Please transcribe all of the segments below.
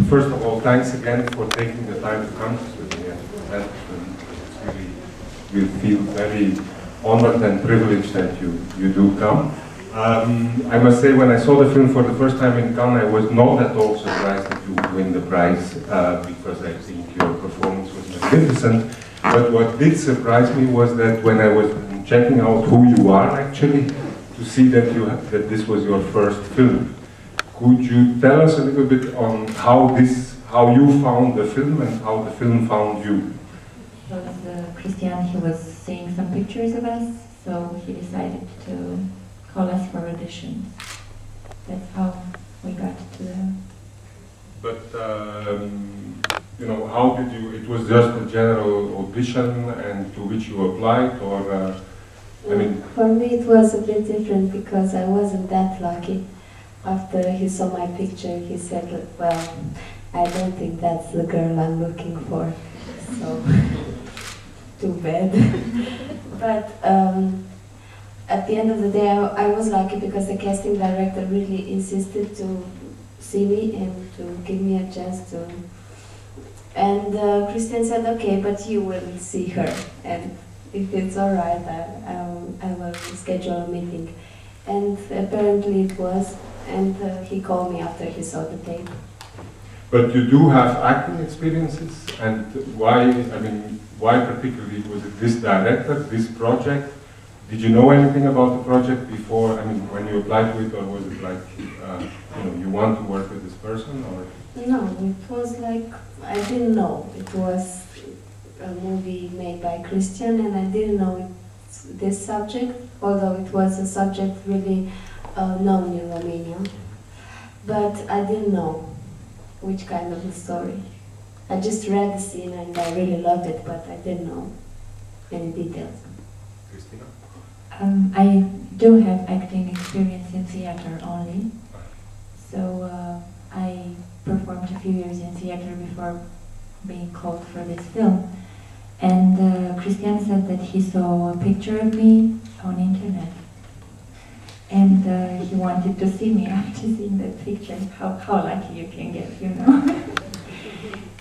First of all, thanks again for taking the time to come with me. And we feel very honored and privileged that you do come. I must say, when I saw the film for the first time in Cannes, I was not at all surprised that you would win the prize, because I think your performance was magnificent. But what did surprise me was that when I was checking out who you are, actually, to see that this was your first film. Could you tell us a little bit on how you found the film and how the film found you? Cristian, he was seeing some pictures of us, so he decided to call us for auditions. That's how we got to the... But, you know, how did you... It was just a general audition and to which you applied, or... I mean... For me it was a bit different because I wasn't that lucky. After he saw my picture, he said, well, I don't think that's the girl I'm looking for, so too bad. But at the end of the day, I was lucky because the casting director really insisted to see me and to give me a chance to. And Cristian said, okay, but you will see her, and if it's all right, I will schedule a meeting. And apparently it was. And he called me after he saw the tape. But you do have acting experiences, and why, I mean, why particularly was it this director, this project? Did you know anything about the project before, I mean, when you applied to it, or was it like, you know, you want to work with this person, or? No, it was like, I didn't know. It was a movie made by Cristian, and I didn't know this subject, although it was a subject really known in Romania, but I didn't know which kind of a story. I just read the scene and I really loved it, but I didn't know any details. Cristina? I do have acting experience in theater only, so I performed a few years in theater before being called for this film. And Cristian said that he saw a picture of me on internet. And he wanted to see me after seeing that picture. How lucky you can get, you know.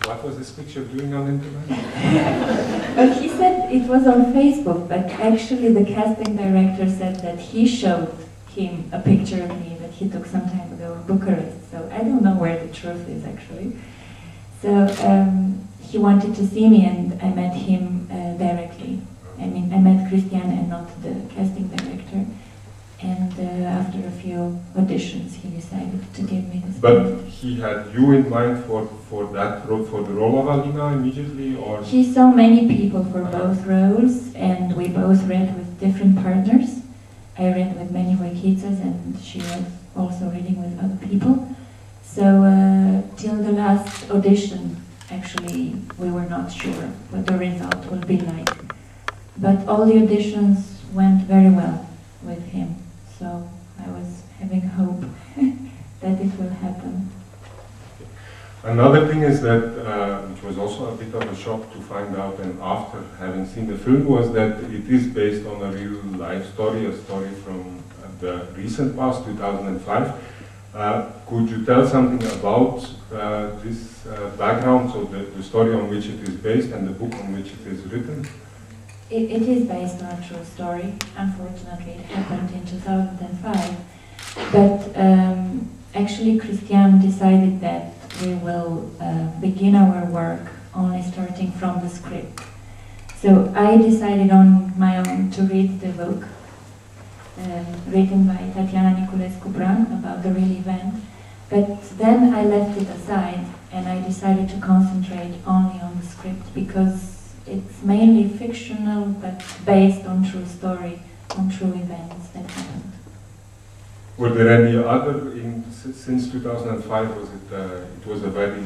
What was this picture doing on the internet? Well, he said it was on Facebook, but actually the casting director said that he showed him a picture of me that he took some time ago in Bucharest. So I don't know where the truth is, actually. So he wanted to see me, and I met him directly. I mean, I met Cristian and not the casting director. And after a few auditions, he decided to give me this. But he had you in mind for that role, for the role of Alina immediately, or? He saw many people for both roles, and we both read with different partners. I read with many Wikitsas, and she was also reading with other people. So till the last audition, actually, we were not sure what the result would be like. But all the auditions went very well with him. So I was having hope that it will happen. Another thing is that, which was also a bit of a shock to find out, and after having seen the film, was that it is based on a real life story, a story from the recent past, 2005. Could you tell something about this background, so the story on which it is based and the book on which it is written? It is based on a true story. Unfortunately, it happened in 2005. But actually, Cristian decided that we will begin our work only starting from the script. So I decided on my own to read the book, written by Tatiana Niculescu-Bran about the real event. But then I left it aside and I decided to concentrate only on the script because it's mainly fictional, but based on true story, on true events that happened. Were there any other, since 2005, it was a very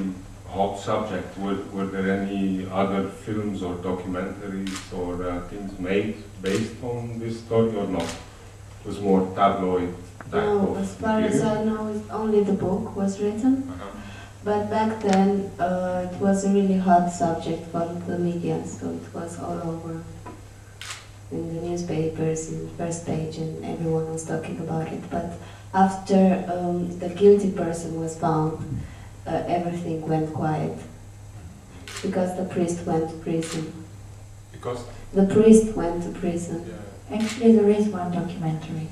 hot subject, were there any other films or documentaries or things made based on this story or not? It was more tabloid type No, of as far material? as I know, only the book was written. But back then, it was a really hot subject for the media, so it was all over in the newspapers, in the first page, and everyone was talking about it. But after the guilty person was found, everything went quiet. Because the priest went to prison. Because? The priest went to prison. Yeah. Actually, there is one documentary.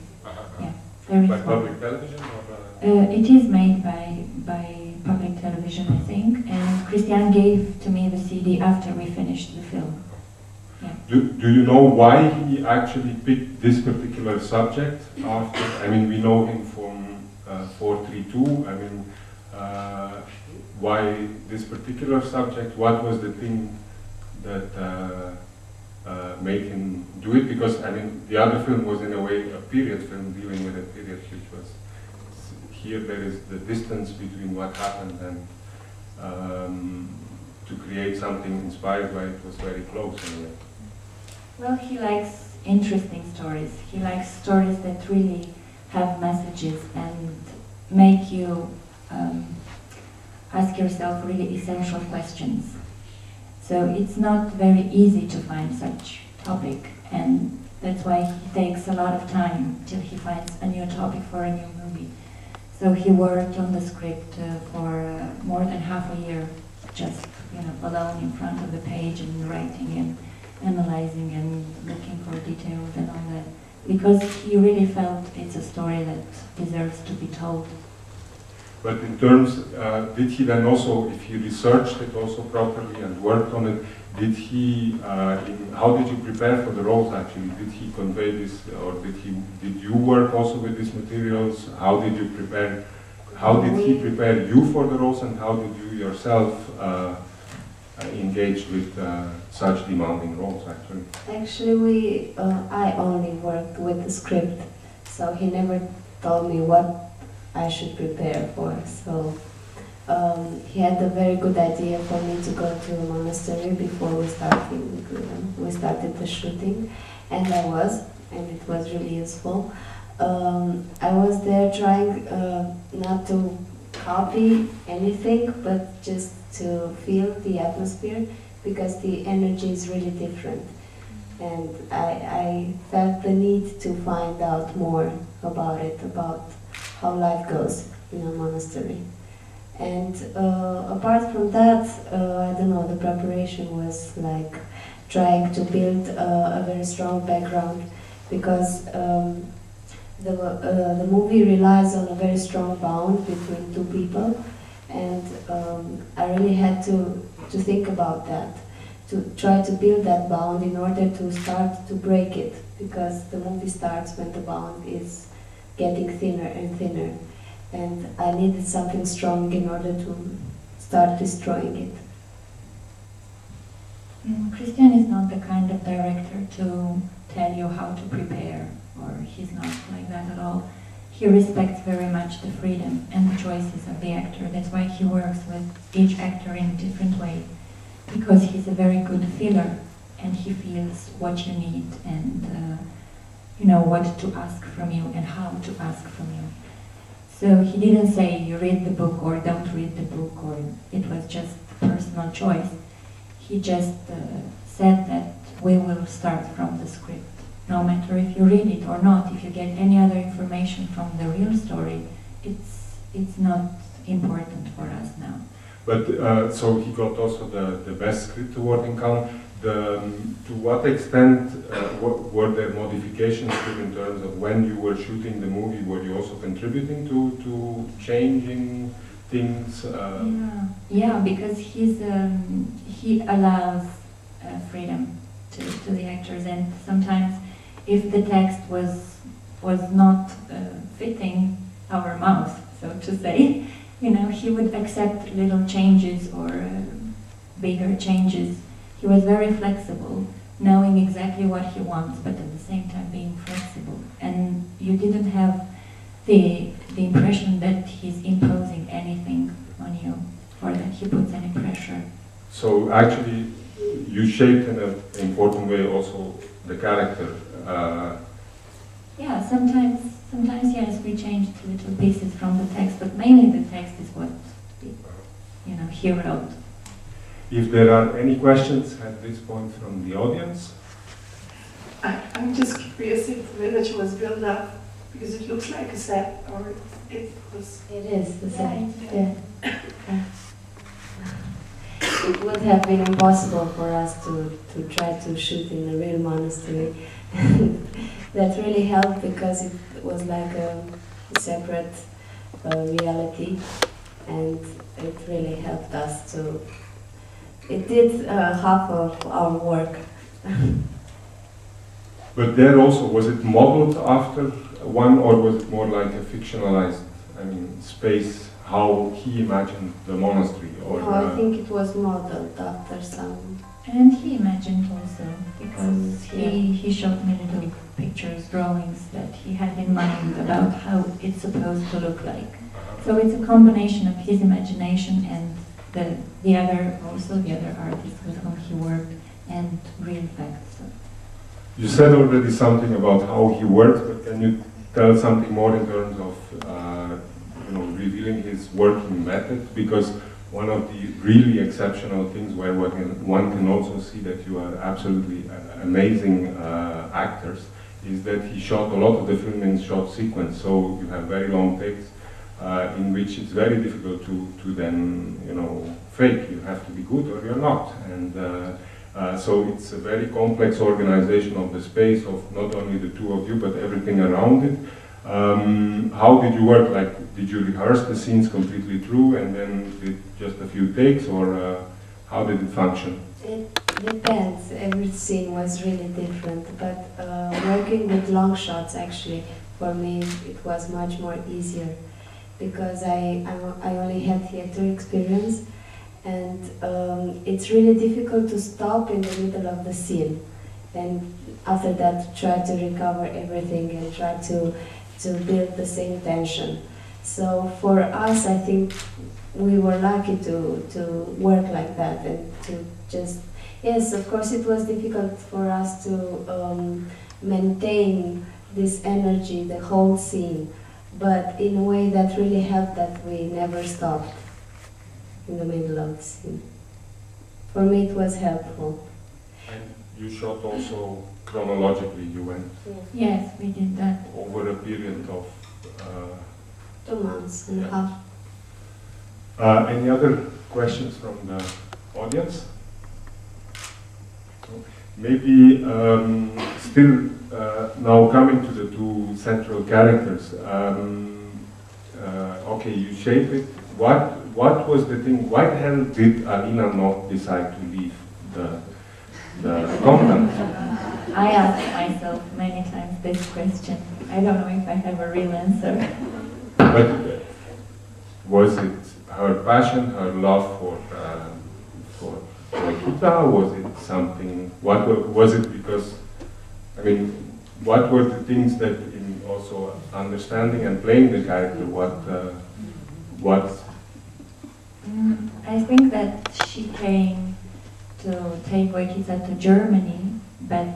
Yeah, there is by one. public television? Or it is made by public television, I think, and Cristian gave to me the CD after we finished the film. Yeah. Do you know why he actually picked this particular subject? After, I mean, we know him from 432. I mean, why this particular subject? What was the thing that made him do it? Because I mean, the other film was in a way a period film dealing with a period, which was here. There is the distance between what happened and to create something inspired by it was very close in a way. Well, he likes interesting stories. He likes stories that really have messages and make you ask yourself really essential questions. So it's not very easy to find such topic, and that's why he takes a lot of time till he finds a new topic for a new movie. So he worked on the script for more than half a year, just alone in front of the page and writing and analyzing and looking for details and all that, because he really felt it's a story that deserves to be told. But in terms, did he then also, if he researched it also properly and worked on it, did he, how did you prepare for the roles actually? Did he convey this, or did you work also with these materials? How did you prepare, how did he prepare you for the roles, and how did you yourself engage with such demanding roles actually? Actually, I only worked with the script, so he never told me what I should prepare for. So he had a very good idea for me to go to a monastery before we started the shooting, and it was really useful. I was there trying not to copy anything, but just to feel the atmosphere, because the energy is really different. And I felt the need to find out more about it, about how life goes in a monastery. And apart from that, I don't know, the preparation was like trying to build a very strong background, because the movie relies on a very strong bond between two people, and I really had to think about that, to try to build that bond in order to start to break it, because the movie starts when the bond is getting thinner and thinner, and I needed something strong in order to start destroying it. Cristian is not the kind of director to tell you how to prepare, or he's not like that at all. He respects very much the freedom and the choices of the actor. That's why he works with each actor in a different way, because he's a very good feeler, and he feels what you need and what to ask from you and how to ask from you. So he didn't say you read the book or don't read the book, or it was just a personal choice. He just said that we will start from the script. No matter if you read it or not, if you get any other information from the real story, it's not important for us now. But so he got also the best script award in Cannes. To what extent were there modifications in terms of when you were shooting the movie? Were you also contributing to changing things? Yeah, because he allows freedom to the actors, and sometimes if the text was not fitting our mouth, so to say, he would accept little changes or bigger changes. He was very flexible, knowing exactly what he wants, but at the same time being flexible. And you didn't have the impression that he's imposing anything on you, or that he puts any pressure. So actually, you shaped in an important way also the character. Yeah, sometimes yes, we changed little pieces from the text, but mainly the text is what he wrote. If there are any questions at this point from the audience. I'm just curious if the village was built up Because it looks like a set, or it was... It is the same. Yeah. Yeah. It would have been impossible for us to try to shoot in a real monastery. That really helped because it was like a separate reality, and it really helped us to... It did half of our work. But there also, was it modeled after one, or was it more like a fictionalized, space, how he imagined the monastery? Or, no, I think it was modeled after some. And he imagined also, because he showed me little pictures, drawings that he had in mind about how it's supposed to look like. So it's a combination of his imagination and the other artists with whom he worked, and real facts. You said already something about how he worked, but can you tell something more in terms of revealing his working method? Because one of the really exceptional things where one can also see that you are absolutely amazing actors is that he shot a lot of the film in short sequence, so you have very long takes in which it's very difficult to then fake. You have to be good or you're not, and so it's a very complex organization of the space of not only the two of you but everything around it. How did you work? Like, did you rehearse the scenes completely through and then did just a few takes, or how did it function? It depends. Every scene was really different, but working with long shots, actually, for me, it was much more easier because I only had theater experience, and it's really difficult to stop in the middle of the scene, and after that try to recover everything and try to build the same tension. So for us, I think we were lucky to work like that and to just, yes, of course it was difficult for us to maintain this energy, the whole scene, but in a way that really helped that we never stopped in the middle of the scene. For me it was helpful. And you shot also chronologically, you went Yes, we did that. over a period of 2 months and a half. any other questions from the audience? Maybe still now coming to the two central characters. Okay, you shape it. What was the thing? Why the hell did Alina not decide to leave the convent? I asked myself many times this question. I don't know if I have a real answer. But was it her passion, her love for Nikita? Was it something? What was it? Because what were the things that, in also understanding and playing the character, what? I think that she came to take Wojciech to Germany, but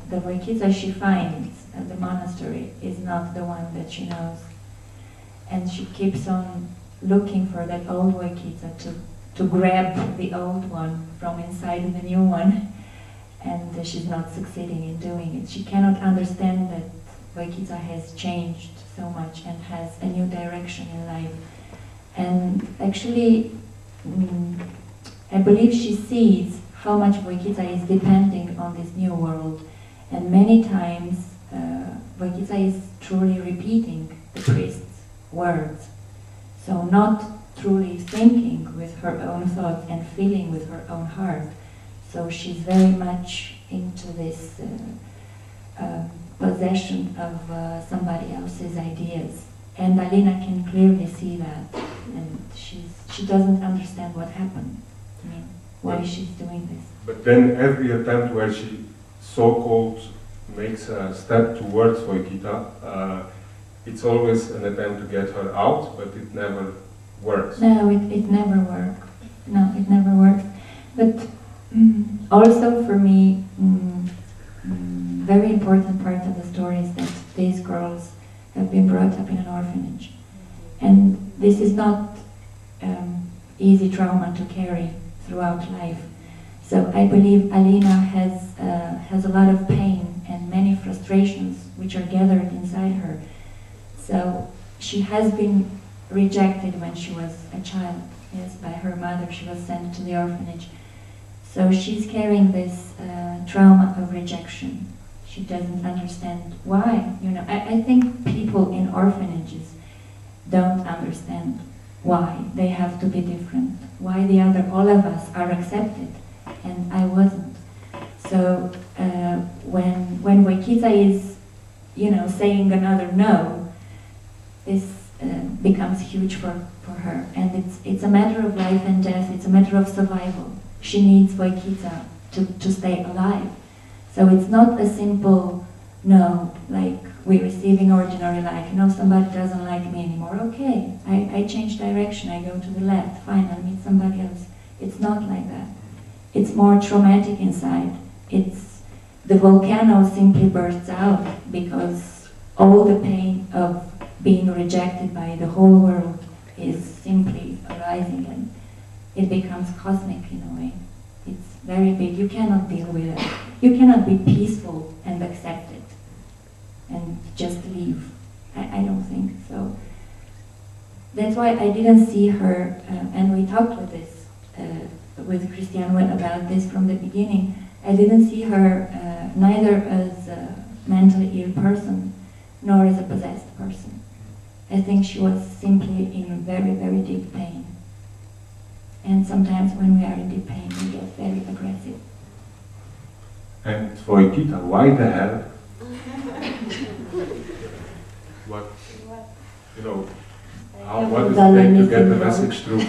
the Wojciech she finds at the monastery is not the one that she knows. And she keeps on looking for that old Wojciech to grab the old one from inside the new one. And she's not succeeding in doing it. She cannot understand that Wojciech has changed so much and has a new direction in life. And actually, I believe she sees how much Wojciech is depending on this new world. And many times, Wojciech is truly repeating the priest's words. So not truly thinking with her own thoughts and feeling with her own heart. So she's very much into this possession of somebody else's ideas. And Alina can clearly see that. And she doesn't understand what happened. Why she's doing this. But then every attempt where she so-called makes a step towards Wojciech, it's always an attempt to get her out, but it never works. No, it never works. No, it never works. But also for me, very important part of the story is that these girls have been brought up in an orphanage. And this is not easy trauma to carry throughout life. So I believe Alina has a lot of pain and many frustrations which are gathered inside her. So she has been rejected when she was a child, yes, by her mother. She was sent to the orphanage. So she's carrying this trauma of rejection. She doesn't understand why. You know, I think people in orphanages don't understand why they have to be different, why all of us are accepted, and I wasn't. So when Voichița is, you know, saying another no, this becomes huge for her, and it's a matter of life and death. It's a matter of survival. She needs Voichița to stay alive. So it's not a simple no, like we're receiving ordinary life. You know, somebody doesn't like me anymore. Okay, I change direction. I go to the left. Fine, I'll meet somebody else. It's not like that. It's more traumatic inside. It's the volcano simply bursts out because all the pain of being rejected by the whole world is simply arising, and it becomes cosmic in a way. It's very big. You cannot deal with it. You cannot be peaceful and accept it and just leave. I don't think so. That's why I didn't see her, and we talked with this, with Cristian about this from the beginning. I didn't see her neither as a mentally ill person nor as a possessed person. I think she was simply in very, very deep pain. And sometimes when we are in deep pain, we get very aggressive. And Voichița, why the hell? What, you know, what does it take to get the message through?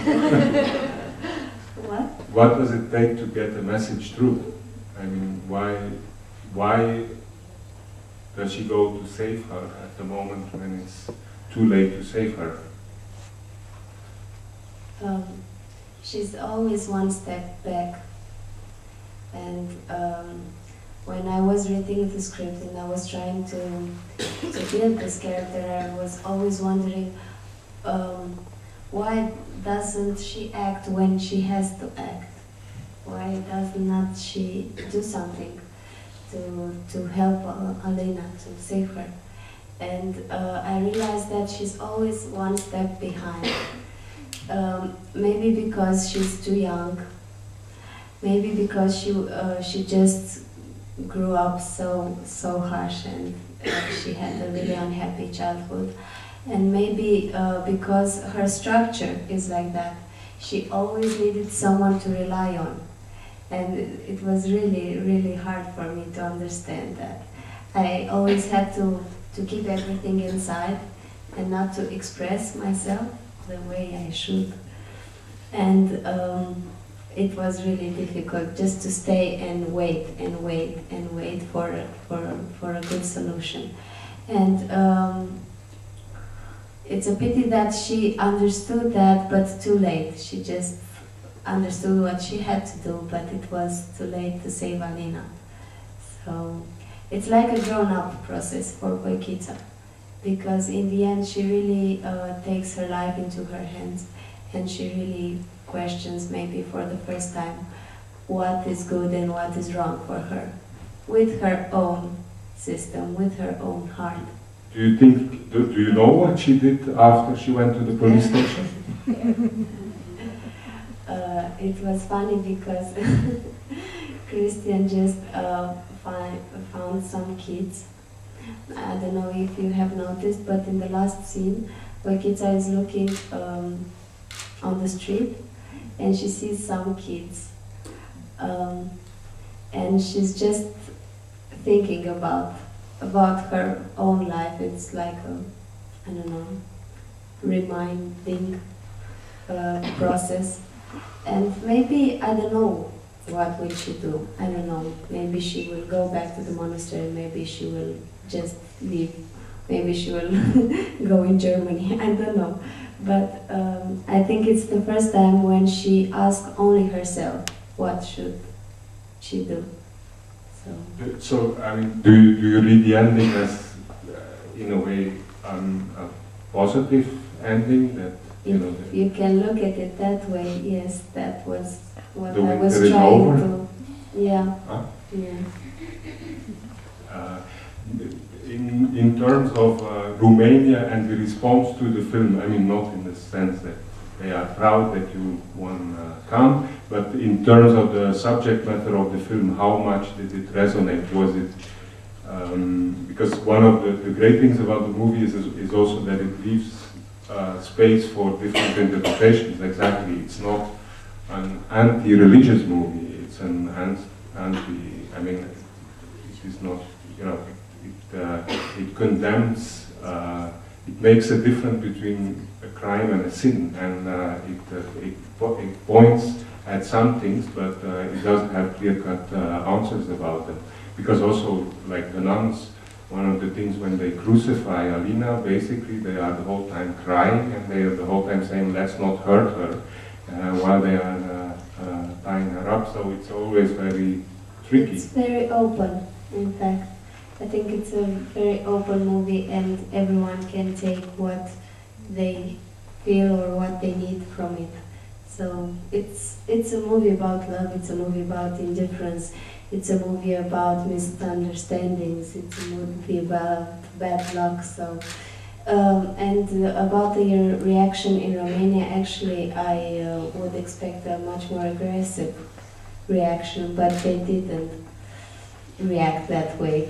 What? What does it take to get the message through? I mean, why does she go to save her at the moment when it's too late to save her? She's always one step back. And when I was reading the script and I was trying to build this character, I was always wondering why doesn't she act when she has to act? Why does not she do something to help Alina, to save her? And I realized that she's always one step behind. Maybe because she's too young, maybe because she just grew up so harsh and she had a really unhappy childhood, and maybe because her structure is like that. She always needed someone to rely on, and it was really, really hard for me to understand that. I always had to keep everything inside and not to express myself the way I should. And it was really difficult just to stay and wait and wait and wait for a good solution. And it's a pity that she understood that, but too late. She just understood what she had to do, but it was too late to save Alina. So it's like a grown-up process for Voichița, because in the end she really takes her life into her hands, and she really questions, maybe for the first time, what is good and what is wrong for her, with her own system, with her own heart. Do you think, do you know what she did after she went to the police station? It was funny because Cristian just found some kids. I don't know if you have noticed, but in the last scene, Voichița is looking on the street and she sees some kids. And she's just thinking about her own life. It's like a, I don't know, reminding process. And maybe, I don't know, what will she do? I don't know. Maybe she will go back to the monastery, maybe she will just leave. Maybe she will go in Germany, I don't know. But I think it's the first time when she asks only herself, what should she do? So I mean, do you read the ending as, in a way, a positive ending? That you know, you can look at it that way. Yes, that was what I was trying to. Yeah. Huh? Yeah. In terms of Romania and the response to the film, I mean, not in the sense that they are proud that you won come, but in terms of the subject matter of the film, how much did it resonate? Was it because one of the great things about the movie is also that it leaves space for different interpretations. Exactly, it's not an anti-religious movie. It's an anti. I mean, it is not. You know, it condemns. It makes a difference between a crime and a sin, and it points at some things, but it doesn't have clear-cut answers about them. Because also, like the nuns, one of the things when they crucify Alina, basically they are the whole time crying and they are the whole time saying, let's not hurt her, while they are tying her up, so it's always very tricky. It's very open, in fact. I think it's a very open movie and everyone can take what they feel or what they need from it. So it's a movie about love, it's a movie about indifference, it's a movie about misunderstandings, it's a movie about bad luck. So and about the reaction in Romania, actually I would expect a much more aggressive reaction, but they didn't react that way.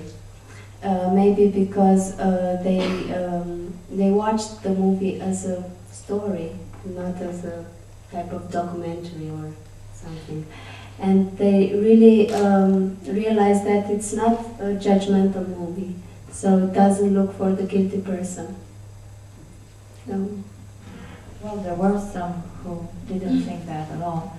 Maybe because they watched the movie as a story, not as a type of documentary or something. And they really realized that it's not a judgmental movie, so it doesn't look for the guilty person. Well, there were some who didn't think that at all,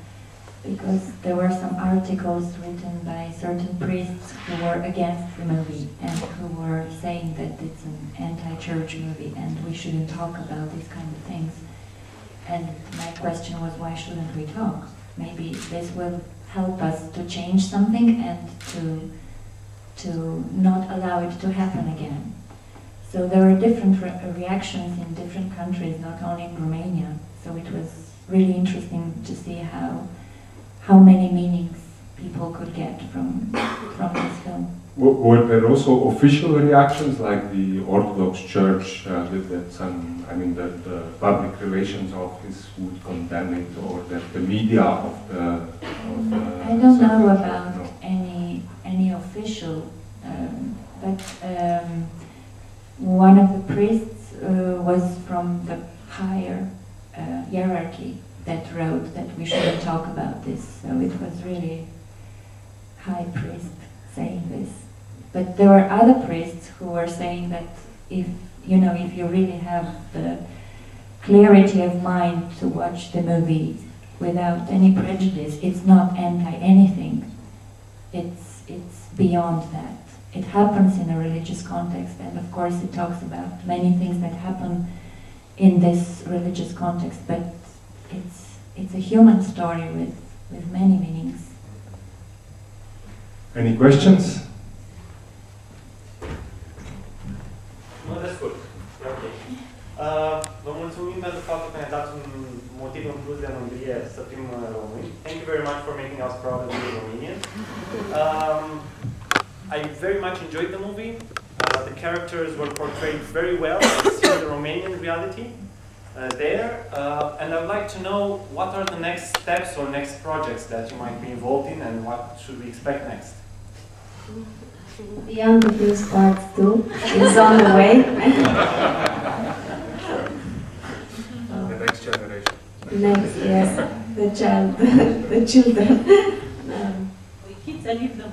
because there were some articles written by certain priests who were against the movie and who were saying that it's an anti-church movie and we shouldn't talk about these kind of things. And my question was, why shouldn't we talk? Maybe this will help us to change something and to not allow it to happen again. So there were different reactions in different countries, not only in Romania. So it was really interesting to see how many meanings people could get from this film. Were there also official reactions, like the Orthodox Church, that some, I mean, that the public relations office would condemn it, or that the media of the I don't know about any official, but one of the priests was from the higher hierarchy that wrote that we shouldn't talk about this. So it was really high priest saying this. But there were other priests who were saying that if you really have the clarity of mind to watch the movie without any prejudice, it's not anti-anything. It's beyond that. It happens in a religious context, and of course it talks about many things that happen in this religious context, but it's a human story with many meanings. Any questions? Mă descurc. E ok. Vă mulțumim pentru faptul că ne-ați dat un motiv în plus de mândrie să fim români. Thank you very much for making us proud of being Romanian. I very much enjoyed the movie. The characters were portrayed very well. I see the Romanian reality there. And I'd like to know what are the next steps or next projects that you might be involved in, and what should we expect next? Beyond the Blues Part 2 is on the way. The next generation. Next, yes, the children. Kids, I leave them.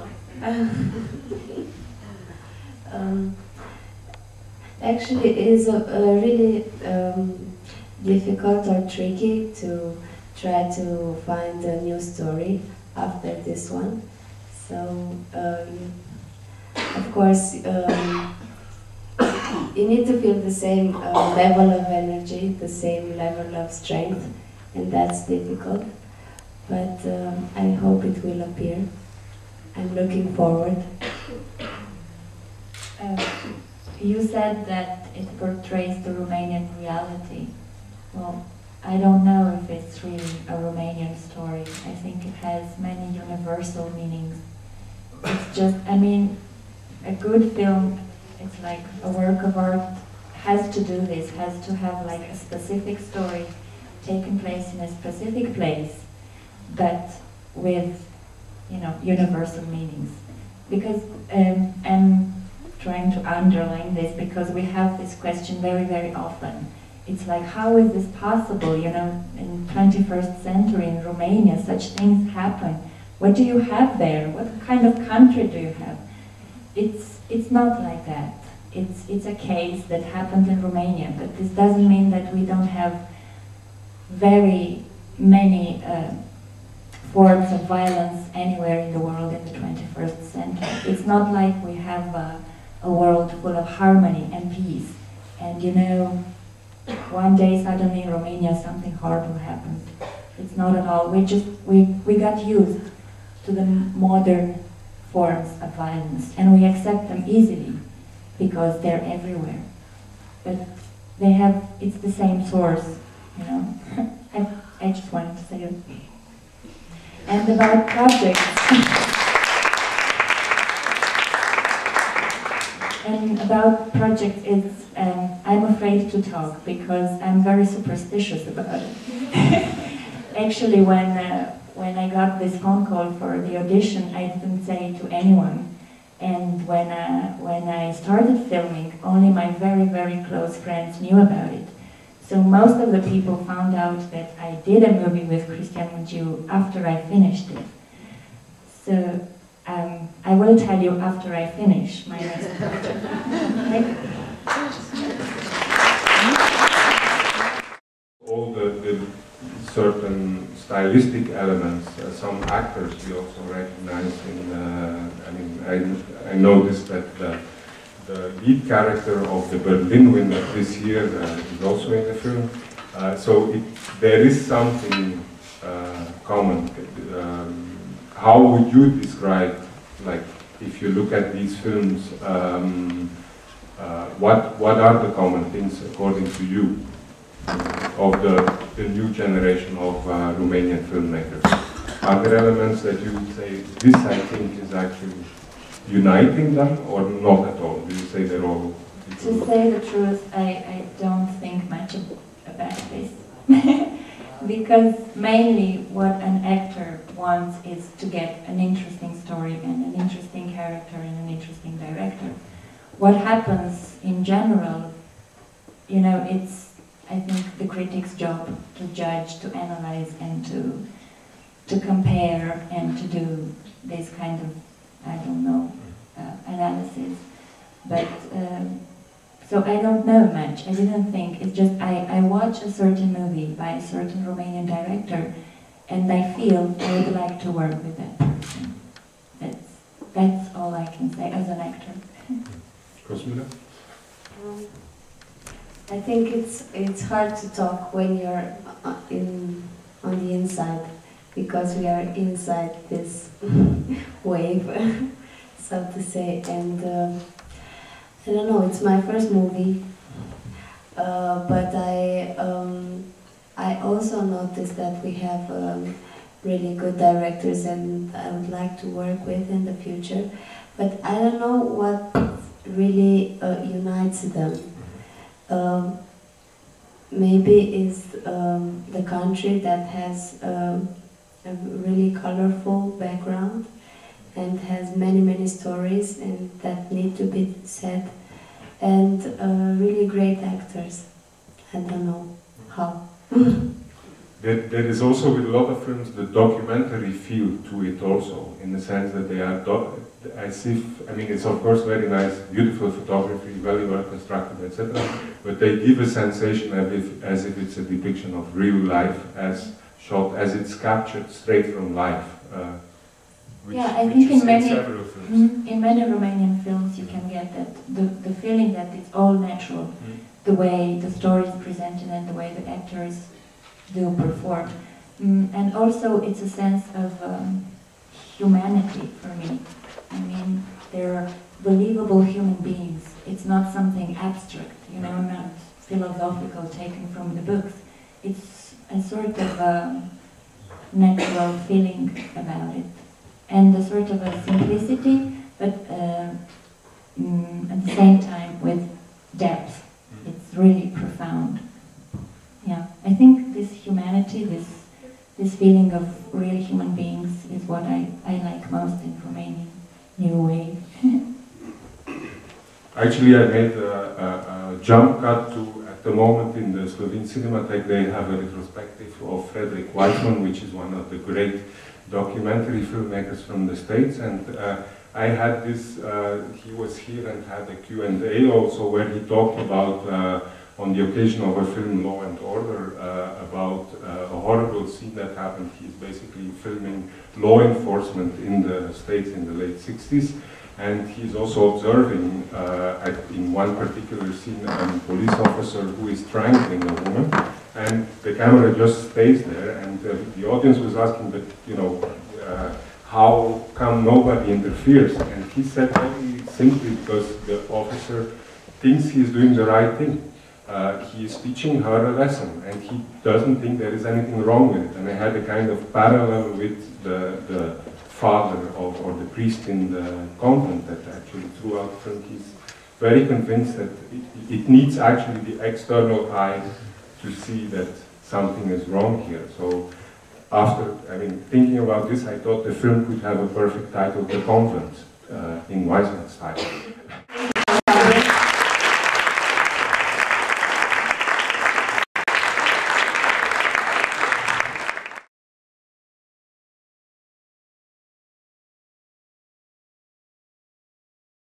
Actually, it is really difficult or tricky to try to find a new story after this one. So, of course, you need to feel the same level of energy, the same level of strength, and that's difficult. But I hope it will appear. I'm looking forward. You said that it portrays the Romanian reality. Well, I don't know if it's really a Romanian story. I think it has many universal meanings. It's just, I mean, a good film, it's like a work of art, has to do this, has to have like a specific story taking place in a specific place, but with, you know, universal meanings. Because I'm trying to underline this because we have this question very, very often. It's like, how is this possible? You know, in 21st century in Romania, such things happen. What do you have there? What kind of country do you have? It's not like that. It's a case that happened in Romania, but this doesn't mean that we don't have very many forms of violence anywhere in the world in the 21st century. It's not like we have a world full of harmony and peace. And you know, one day suddenly in Romania something horrible happens. It's not at all. We got used to the modern forms of violence and we accept them easily because they're everywhere. But they have, it's the same source, you know. I just wanted to say it. And about projects. And about projects, it's, I'm afraid to talk because I'm very superstitious about it. Actually, when I got this phone call for the audition, I didn't say to anyone. And when I started filming, only my very, very close friends knew about it. So most of the people found out that I did a movie with Cristian Mungiu after I finished it. So I will tell you after I finish my next project. All the certain stylistic elements, some actors we also recognize in, I noticed that the lead character of the Berlin winner this year is also in the film. So there is something common. How would you describe, like, if you look at these films, what are the common things according to you of the new generation of Romanian filmmakers? Are there elements that you would say, this I think is actually uniting them, or not at all? Do you say they're all... To say the truth, I don't think much about this. Because mainly what an actor wants is to get an interesting story and an interesting character and an interesting director. What happens in general, you know, it's, I think, the critic's job to judge, to analyze, and to compare, and to do this kind of, I don't know, analysis. But, so I don't know much. I didn't think. It's just I watch a certain movie by a certain Romanian director, and I feel I would like to work with that person. That's all I can say as an actor. Cosmino? I think it's hard to talk when you're on the inside, because we are inside this wave, so to say. And I don't know, it's my first movie, but I also noticed that we have really good directors and I would like to work with in the future. But I don't know what really unites them. Maybe is the country that has a really colorful background and has many stories and that need to be said, and really great actors. I don't know how. There is also with a lot of films the documentary feel to it also, in the sense that they are as if, I mean, it's of course very nice, beautiful photography, very well constructed, etc. But they give a sensation as if it's a depiction of real life, as shot, as it's captured straight from life. Yeah, I think in many Romanian films you can get that, the feeling that it's all natural, the way the story is presented and the way the actors do perform. And also it's a sense of humanity for me. I mean, they're believable human beings. It's not something abstract, you know, not philosophical taken from the books. it's a sort of a natural feeling about it, and a sort of a simplicity, but at the same time with depth. It's really profound. Yeah, I think this humanity, this feeling of real human beings is what I like most in Romanian New Wave. Actually, I made a jump cut to, at the moment in the Slovene Cinematheque, they have a retrospective of Frederick Weizmann, which is one of the great documentary filmmakers from the States, and I had this, he was here and had a Q&A also where he talked about, on the occasion of a film Law and Order, about a horrible scene that happened. He's basically filming law enforcement in the States in the late 60s. And he's also observing, in one particular scene, a police officer who is strangling a woman, and the camera just stays there, and the audience was asking, but, you know, how come nobody interferes? And he said very simply, because the officer thinks he's doing the right thing. He is teaching her a lesson, and he doesn't think there is anything wrong with it. And I had a kind of parallel with the father or the priest in the convent that actually throughout the film he's very convinced that it needs actually the external eye to see that something is wrong here. So after, thinking about this, I thought the film could have a perfect title, The Convent, in Weizmann's style.